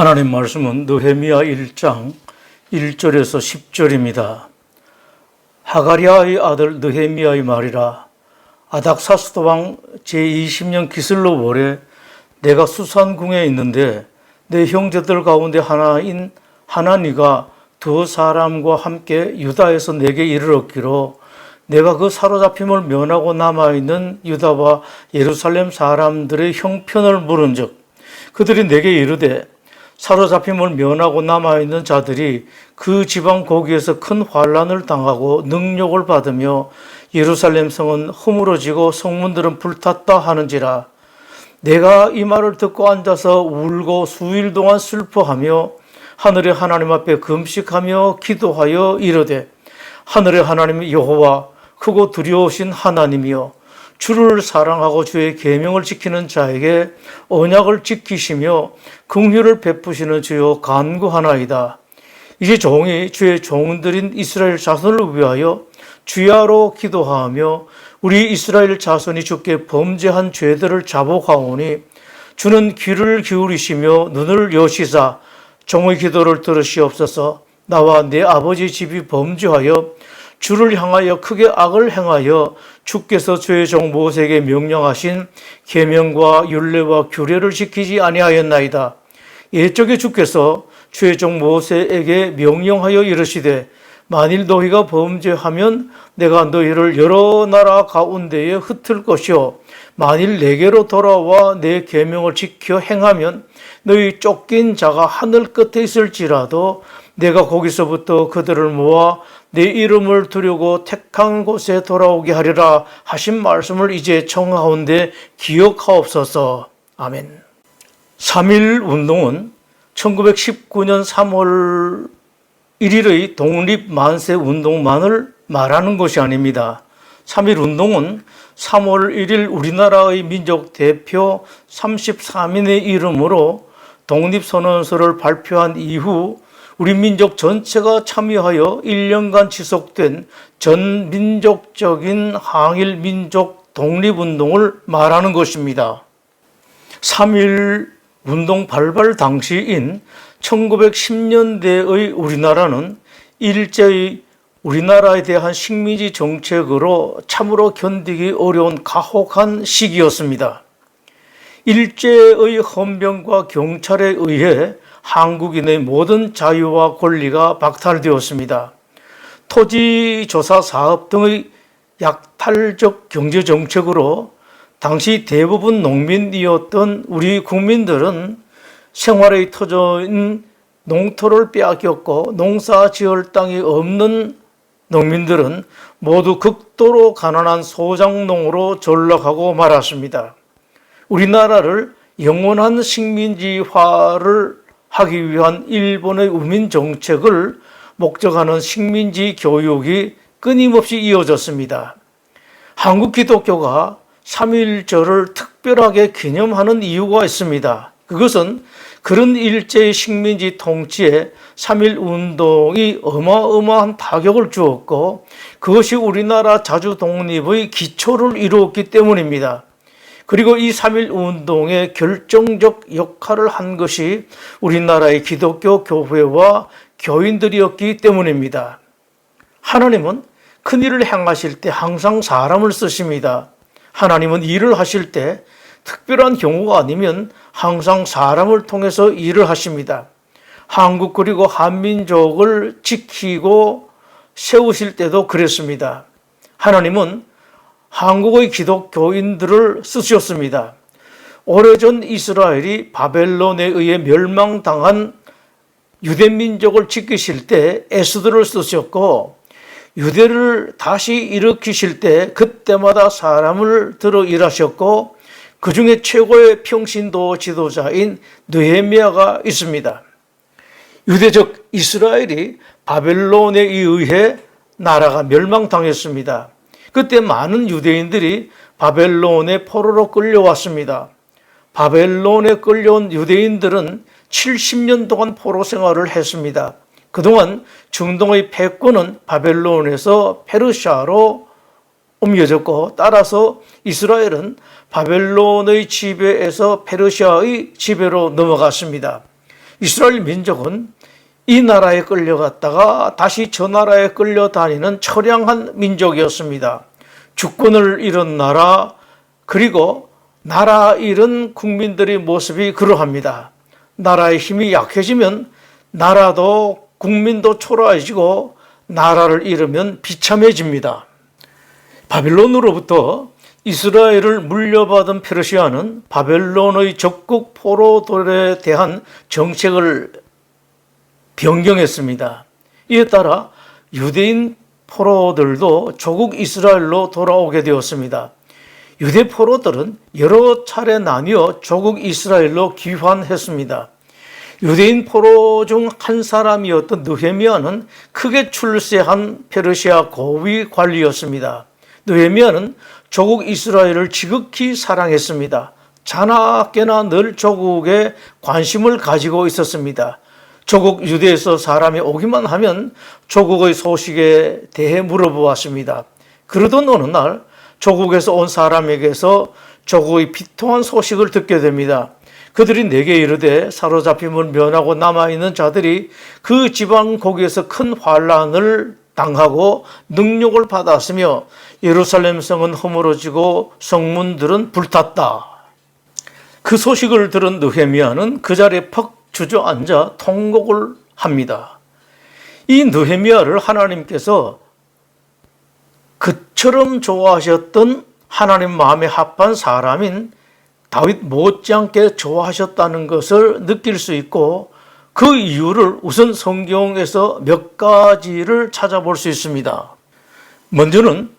하나님 말씀은 느헤미야 1장 1절에서 10절입니다. 하가리아의 아들 느헤미야의 말이라. 아닥사스다 왕 제20년 기슬로 월에 내가 수산궁에 있는데 내 형제들 가운데 하나인 하나니가 두 사람과 함께 유다에서 내게 이르렀기로 내가 그 사로잡힘을 면하고 남아있는 유다와 예루살렘 사람들의 형편을 물은즉 그들이 내게 이르되 사로잡힘을 면하고 남아있는 자들이 그 지방 고기에서 큰 환난을 당하고 능욕을 받으며 예루살렘 성은 허물어지고 성문들은 불탔다 하는지라. 내가 이 말을 듣고 앉아서 울고 수일 동안 슬퍼하며 하늘의 하나님 앞에 금식하며 기도하여 이르되 하늘의 하나님 여호와 크고 두려우신 하나님이여 주를 사랑하고 주의 계명을 지키는 자에게 언약을 지키시며 긍휼을 베푸시는 주여 간구하나이다. 이제 종이 주의 종들인 이스라엘 자손을 위하여 주야로 기도하며 우리 이스라엘 자손이 주께 범죄한 죄들을 자복하오니 주는 귀를 기울이시며 눈을 여시사 종의 기도를 들으시옵소서. 나와 내 아버지 집이 범죄하여 주를 향하여 크게 악을 행하여 주께서 주의 종 모세에게 명령하신 계명과 율례와 규례를 지키지 아니하였나이다. 옛적에 주께서 주의 종 모세에게 명령하여 이르시되 만일 너희가 범죄하면 내가 너희를 여러 나라 가운데에 흩을 것이요 만일 내게로 돌아와 내 계명을 지켜 행하면 너희 쫓긴 자가 하늘 끝에 있을지라도 내가 거기서부터 그들을 모아 내 이름을 두려고 택한 곳에 돌아오게 하리라 하신 말씀을 이제 청하온데 기억하옵소서. 아멘. 3.1 운동은 1919년 3월 1일의 독립만세 운동만을 말하는 것이 아닙니다. 3.1 운동은 3월 1일 우리나라의 민족 대표 33인의 이름으로 독립선언서를 발표한 이후 우리 민족 전체가 참여하여 1년간 지속된 전민족적인 항일 민족 독립운동을 말하는 것입니다. 3.1 운동 발발 당시인 1910년대의 우리나라는 일제의 우리나라에 대한 식민지 정책으로 참으로 견디기 어려운 가혹한 시기였습니다. 일제의 헌병과 경찰에 의해 한국인의 모든 자유와 권리가 박탈되었습니다. 토지조사 사업 등의 약탈적 경제정책으로 당시 대부분 농민이었던 우리 국민들은 생활의 터전인 농토를 빼앗겼고 농사 지을 땅이 없는 농민들은 모두 극도로 가난한 소작농으로 전락하고 말았습니다. 우리나라를 영원한 식민지화를 하기 위한 일본의 우민 정책을 목적하는 식민지 교육이 끊임없이 이어졌습니다. 한국 기독교가 3.1절을 특별하게 기념하는 이유가 있습니다. 그것은 그런 일제의 식민지 통치에 3.1 운동이 어마어마한 타격을 주었고 그것이 우리나라 자주 독립의 기초를 이루었기 때문입니다. 그리고 이 3.1 운동의 결정적 역할을 한 것이 우리나라의 기독교 교회와 교인들이었기 때문입니다. 하나님은 큰 일을 행하실 때 항상 사람을 쓰십니다. 하나님은 일을 하실 때 특별한 경우가 아니면 항상 사람을 통해서 일을 하십니다. 한국 그리고 한민족을 지키고 세우실 때도 그랬습니다. 하나님은 한국의 기독교인들을 쓰셨습니다. 오래전 이스라엘이 바벨론에 의해 멸망당한 유대민족을 지키실 때 에스더를 쓰셨고 유대를 다시 일으키실 때 그때마다 사람을 들어 일하셨고 그 중에 최고의 평신도 지도자인 느헤미야가 있습니다. 유대적 이스라엘이 바벨론에 의해 나라가 멸망당했습니다. 그때 많은 유대인들이 바벨론의 포로로 끌려왔습니다. 바벨론에 끌려온 유대인들은 70년 동안 포로 생활을 했습니다. 그동안 중동의 패권은 바벨론에서 페르시아로 옮겨졌고 따라서 이스라엘은 바벨론의 지배에서 페르시아의 지배로 넘어갔습니다. 이스라엘 민족은 이 나라에 끌려갔다가 다시 저 나라에 끌려다니는 처량한 민족이었습니다. 주권을 잃은 나라, 그리고 나라 잃은 국민들의 모습이 그러합니다. 나라의 힘이 약해지면 나라도 국민도 초라해지고 나라를 잃으면 비참해집니다. 바빌론으로부터 이스라엘을 물려받은 페르시아는 바벨론의 적국 포로들에 대한 정책을 변경했습니다. 이에 따라 유대인 포로들도 조국 이스라엘로 돌아오게 되었습니다. 유대 포로들은 여러 차례 나뉘어 조국 이스라엘로 귀환했습니다. 유대인 포로 중 한 사람이었던 느헤미야는 크게 출세한 페르시아 고위 관리였습니다. 느헤미야는 조국 이스라엘을 지극히 사랑했습니다. 자나깨나 늘 조국에 관심을 가지고 있었습니다. 조국 유대에서 사람이 오기만 하면 조국의 소식에 대해 물어보았습니다. 그러던 어느 날 조국에서 온 사람에게서 조국의 비통한 소식을 듣게 됩니다. 그들이 내게 이르되 사로잡힘을 면하고 남아있는 자들이 그 지방 고기에서 큰 환난을 당하고 능욕을 받았으며 예루살렘 성은 허물어지고 성문들은 불탔다. 그 소식을 들은 느헤미야는 그 자리에 퍽 주저앉아 통곡을 합니다. 이 느헤미야를 하나님께서 그처럼 좋아하셨던 하나님 마음에 합한 사람인 다윗 못지않게 좋아하셨다는 것을 느낄 수 있고 그 이유를 우선 성경에서 몇 가지를 찾아볼 수 있습니다. 먼저는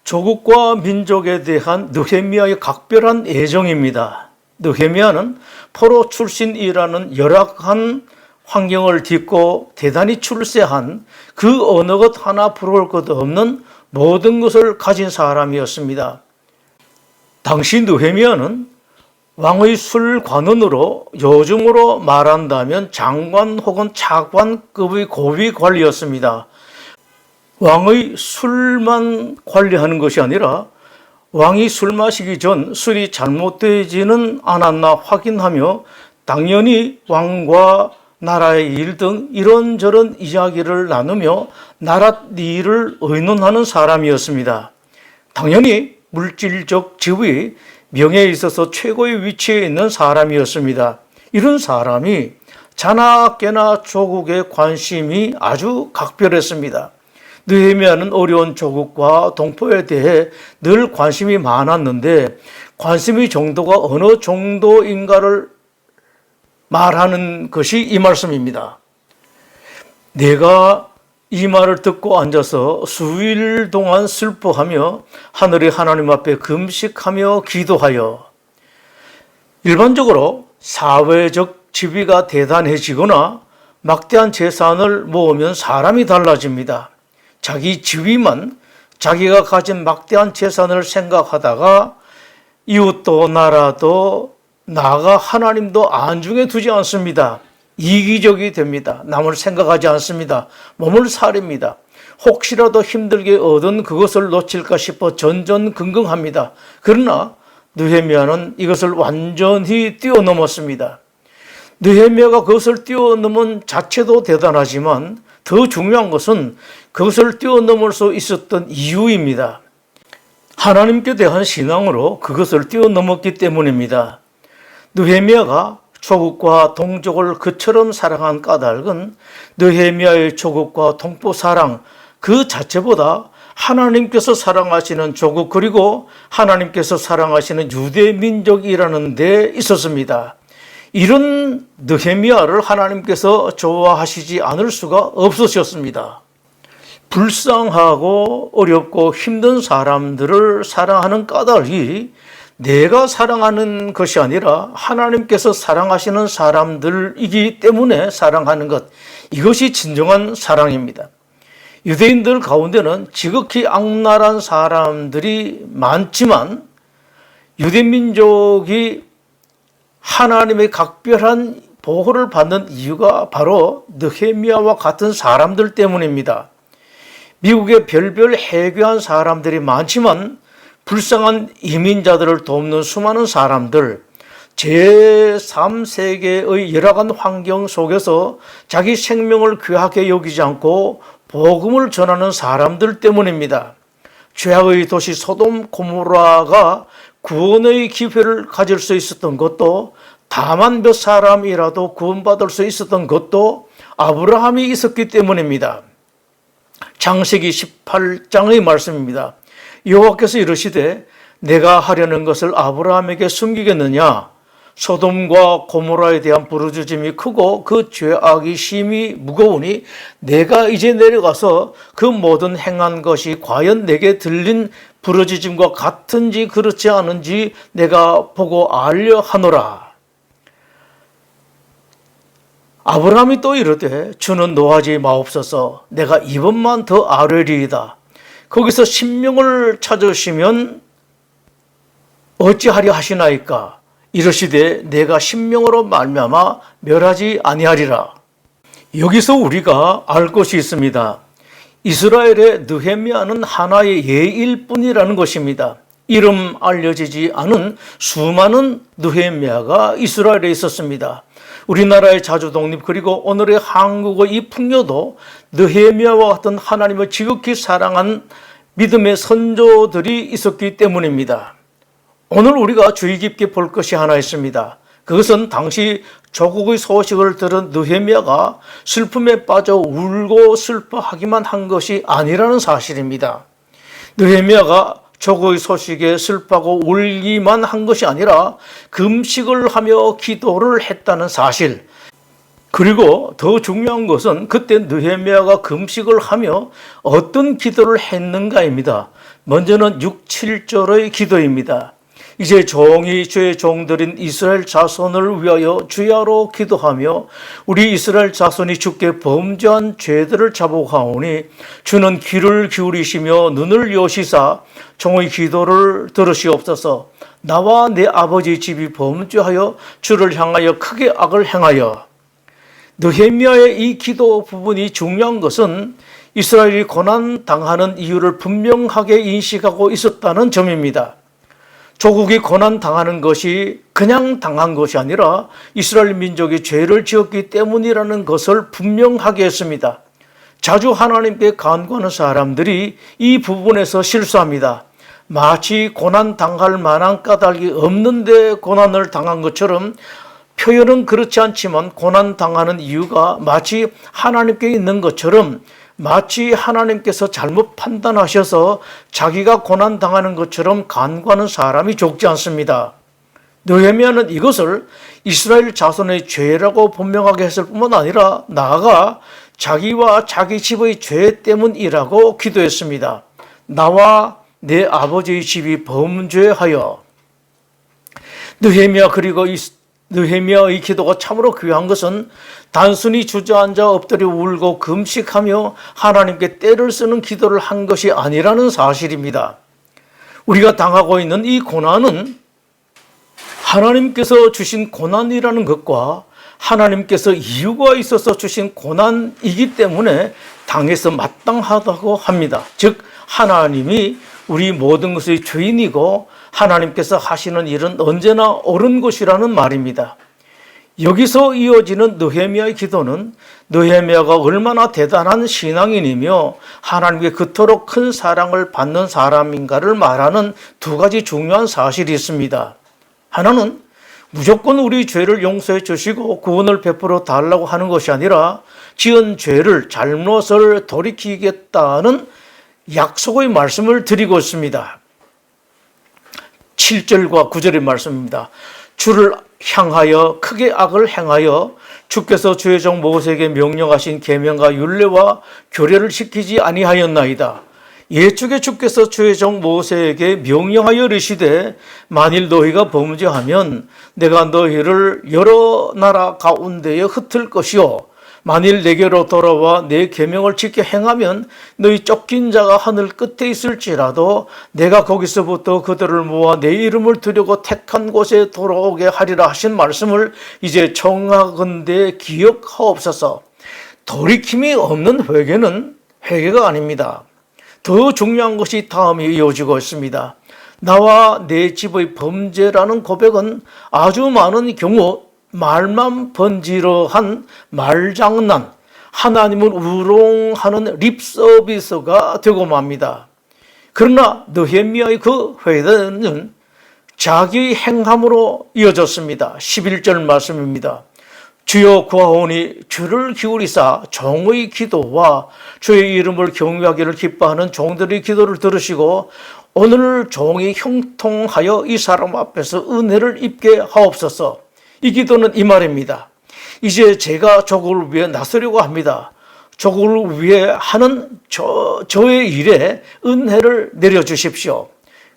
조국과 민족에 대한 느헤미야의 각별한 애정입니다. 느헤미야는 포로 출신이라는 열악한 환경을 딛고 대단히 출세한 그 어느 것 하나 부러울 것 없는 모든 것을 가진 사람이었습니다. 당시 느헤미야는 왕의 술관원으로 요즘으로 말한다면 장관 혹은 차관급의 고위 관리였습니다. 왕의 술만 관리하는 것이 아니라 왕이 술 마시기 전 술이 잘못되지는 않았나 확인하며 당연히 왕과 나라의 일 등 이런저런 이야기를 나누며 나라 일을 의논하는 사람이었습니다. 당연히 물질적 지위, 명예에 있어서 최고의 위치에 있는 사람이었습니다. 이런 사람이 자나깨나 조국의 관심이 아주 각별했습니다. 느헤미야는 어려운 조국과 동포에 대해 늘 관심이 많았는데 관심의 정도가 어느 정도인가를 말하는 것이 이 말씀입니다. 내가 이 말을 듣고 앉아서 수일 동안 슬퍼하며 하늘의 하나님 앞에 금식하며 기도하여. 일반적으로 사회적 지위가 대단해지거나 막대한 재산을 모으면 사람이 달라집니다. 자기 지위만, 자기가 가진 막대한 재산을 생각하다가 이웃도 나라도 나아가 하나님도 안중에 두지 않습니다. 이기적이 됩니다. 남을 생각하지 않습니다. 몸을 사립니다. 혹시라도 힘들게 얻은 그것을 놓칠까 싶어 전전긍긍합니다. 그러나 느헤미야는 이것을 완전히 뛰어넘었습니다. 느헤미야가 그것을 뛰어넘은 자체도 대단하지만 더 중요한 것은 그것을 뛰어넘을 수 있었던 이유입니다. 하나님께 대한 신앙으로 그것을 뛰어넘었기 때문입니다. 느헤미야가 조국과 동족을 그처럼 사랑한 까닭은 느헤미야의 조국과 동포 사랑 그 자체보다 하나님께서 사랑하시는 조국 그리고 하나님께서 사랑하시는 유대 민족이라는 데 있었습니다. 이런 느헤미야를 하나님께서 좋아하시지 않을 수가 없으셨습니다. 불쌍하고 어렵고 힘든 사람들을 사랑하는 까닭이 내가 사랑하는 것이 아니라 하나님께서 사랑하시는 사람들이기 때문에 사랑하는 것, 이것이 진정한 사랑입니다. 유대인들 가운데는 지극히 악랄한 사람들이 많지만 유대민족이 하나님의 각별한 보호를 받는 이유가 바로 느헤미야와 같은 사람들 때문입니다. 미국에 별별 해괴한 사람들이 많지만 불쌍한 이민자들을 돕는 수많은 사람들, 제3세계의 열악한 환경 속에서 자기 생명을 귀하게 여기지 않고 복음을 전하는 사람들 때문입니다. 죄악의 도시 소돔 고모라가 구원의 기회를 가질 수 있었던 것도, 다만 몇 사람이라도 구원받을 수 있었던 것도 아브라함이 있었기 때문입니다. 창세기 18장의 말씀입니다. 여호와께서 이르시되 내가 하려는 것을 아브라함에게 숨기겠느냐? 소돔과 고모라에 대한 부르짖음이 크고 그 죄악이 심히 무거우니 내가 이제 내려가서 그 모든 행한 것이 과연 내게 들린 부르짖음과 같은지 그렇지 않은지 내가 보고 알려 하노라. 아브라함이 또 이르되 주는 노하지 마옵소서. 내가 이번만 더 아뢰리이다. 거기서 신명을 찾으시면 어찌하려 하시나이까? 이르시되 내가 신명으로 말미암아 멸하지 아니하리라. 여기서 우리가 알 것이 있습니다. 이스라엘의 느헤미야는 하나의 예일 뿐이라는 것입니다. 이름 알려지지 않은 수많은 느헤미야가 이스라엘에 있었습니다. 우리나라의 자주 독립 그리고 오늘의 한국의 이 풍요도 느헤미야와 같은 하나님을 지극히 사랑한 믿음의 선조들이 있었기 때문입니다. 오늘 우리가 주의 깊게 볼 것이 하나 있습니다. 그것은 당시 조국의 소식을 들은 느헤미야가 슬픔에 빠져 울고 슬퍼하기만 한 것이 아니라는 사실입니다. 느헤미야가 조국의 소식에 슬퍼하고 울기만 한 것이 아니라 금식을 하며 기도를 했다는 사실, 그리고 더 중요한 것은 그때 느헤미야가 금식을 하며 어떤 기도를 했는가입니다. 먼저는 6, 7절의 기도입니다. 이제 종이 주의 종들인 이스라엘 자손을 위하여 주야로 기도하며 우리 이스라엘 자손이 주께 범죄한 죄들을 자복하오니 주는 귀를 기울이시며 눈을 여시사 종의 기도를 들으시옵소서. 나와 내 아버지 집이 범죄하여 주를 향하여 크게 악을 행하여. 느헤미야의 이 기도 부분이 중요한 것은 이스라엘이 고난당하는 이유를 분명하게 인식하고 있었다는 점입니다. 조국이 고난당하는 것이 그냥 당한 것이 아니라 이스라엘 민족이 죄를 지었기 때문이라는 것을 분명하게 했습니다. 자주 하나님께 간구하는 사람들이 이 부분에서 실수합니다. 마치 고난당할 만한 까닭이 없는데 고난을 당한 것처럼, 표현은 그렇지 않지만 고난당하는 이유가 마치 하나님께 있는 것처럼, 마치 하나님께서 잘못 판단하셔서 자기가 고난당하는 것처럼 간구하는 사람이 적지 않습니다. 느헤미야는 이것을 이스라엘 자손의 죄라고 분명하게 했을 뿐만 아니라 나아가 자기와 자기 집의 죄 때문이라고 기도했습니다. 나와 내 아버지의 집이 범죄하여. 느헤미야의 기도가 참으로 귀한 것은 단순히 주저앉아 엎드려 울고 금식하며 하나님께 떼를 쓰는 기도를 한 것이 아니라는 사실입니다. 우리가 당하고 있는 이 고난은 하나님께서 주신 고난이라는 것과 하나님께서 이유가 있어서 주신 고난이기 때문에 당해서 마땅하다고 합니다. 즉 하나님이 우리 모든 것의 주인이고 하나님께서 하시는 일은 언제나 옳은 것이라는 말입니다. 여기서 이어지는 느헤미야의 기도는 느헤미야가 얼마나 대단한 신앙인이며 하나님께 그토록 큰 사랑을 받는 사람인가를 말하는 두 가지 중요한 사실이 있습니다. 하나는 무조건 우리 죄를 용서해 주시고 구원을 베풀어 달라고 하는 것이 아니라 지은 죄를, 잘못을 돌이키겠다는 약속의 말씀을 드리고 있습니다. 7절과 9절의 말씀입니다. 주를 향하여 크게 악을 행하여 주께서 주의 종 모세에게 명령하신 계명과 율례와 교례를 지키지 아니하였나이다. 예측에 주께서 주의 종 모세에게 명령하여 이르시되 만일 너희가 범죄하면 내가 너희를 여러 나라 가운데에 흩을 것이요 만일 내게로 돌아와 내 계명을 지켜 행하면 너희 쫓긴 자가 하늘 끝에 있을지라도 내가 거기서부터 그들을 모아 내 이름을 두려고 택한 곳에 돌아오게 하리라 하신 말씀을 이제 청하건대 기억하옵소서. 돌이킴이 없는 회개는 회개가 아닙니다. 더 중요한 것이 다음에 이어지고 있습니다. 나와 내 집의 범죄라는 고백은 아주 많은 경우 말만 번지르한 말장난, 하나님을 우롱하는 립서비스가 되고 맙니다. 그러나 느헤미야의 그 회개는 자기의 행함으로 이어졌습니다. 11절 말씀입니다. 주여 구하오니 주를 기울이사 종의 기도와 주의 이름을 경외하기를 기뻐하는 종들의 기도를 들으시고 오늘 종이 형통하여 이 사람 앞에서 은혜를 입게 하옵소서. 이 기도는 이 말입니다. 이제 제가 조국을 위해 나서려고 합니다. 조국을 위해 하는 저의 일에 은혜를 내려주십시오.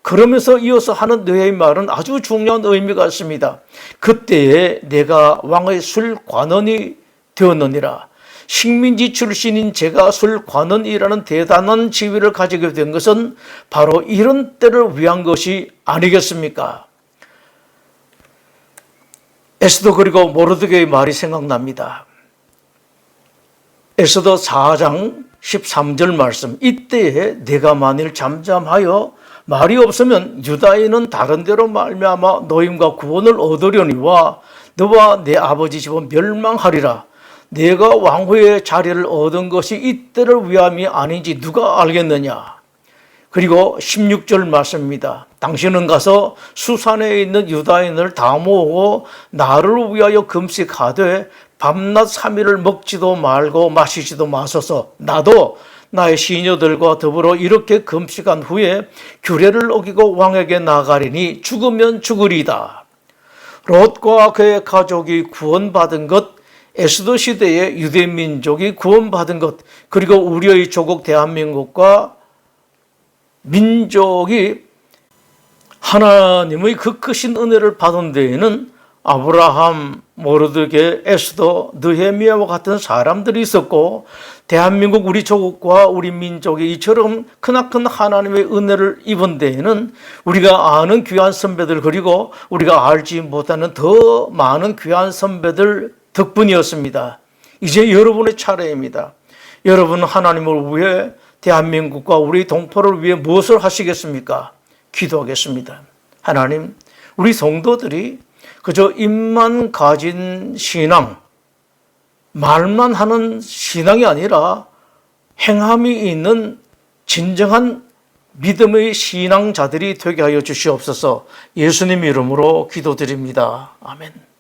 그러면서 이어서 하는 느헤미야의 말은 아주 중요한 의미가 있습니다. 그때에 내가 왕의 술관원이 되었느니라. 식민지 출신인 제가 술관원이라는 대단한 지위를 가지게 된 것은 바로 이런 때를 위한 것이 아니겠습니까? 에스더 그리고 모르드게의 말이 생각납니다. 에스더 4장 13절 말씀. 이때에 내가 만일 잠잠하여 말이 없으면 유다인은 다른 데로 말미암아 노임과 구원을 얻으려니와 너와 내 아버지 집은 멸망하리라. 내가 왕후의 자리를 얻은 것이 이때를 위함이 아닌지 누가 알겠느냐. 그리고 16절 말씀입니다. 당신은 가서 수산에 있는 유다인을 다 모으고 나를 위하여 금식하되 밤낮 3일을 먹지도 말고 마시지도 마소서. 나도 나의 시녀들과 더불어 이렇게 금식한 후에 규례를 어기고 왕에게 나가리니 죽으면 죽으리다. 롯과 그의 가족이 구원받은 것, 에스더 시대의 유대 민족이 구원받은 것, 그리고 우리의 조국 대한민국과 민족이 하나님의 그 크신 은혜를 받은 데에는 아브라함, 모르드게, 에스더, 느헤미야와 같은 사람들이 있었고 대한민국 우리 조국과 우리 민족이 이처럼 크나큰 하나님의 은혜를 입은 데에는 우리가 아는 귀한 선배들 그리고 우리가 알지 못하는 더 많은 귀한 선배들 덕분이었습니다. 이제 여러분의 차례입니다. 여러분 하나님을 위해 대한민국과 우리 동포를 위해 무엇을 하시겠습니까? 기도하겠습니다. 하나님, 우리 성도들이 그저 입만 가진 신앙, 말만 하는 신앙이 아니라 행함이 있는 진정한 믿음의 신앙자들이 되게 하여 주시옵소서. 예수님 이름으로 기도드립니다. 아멘.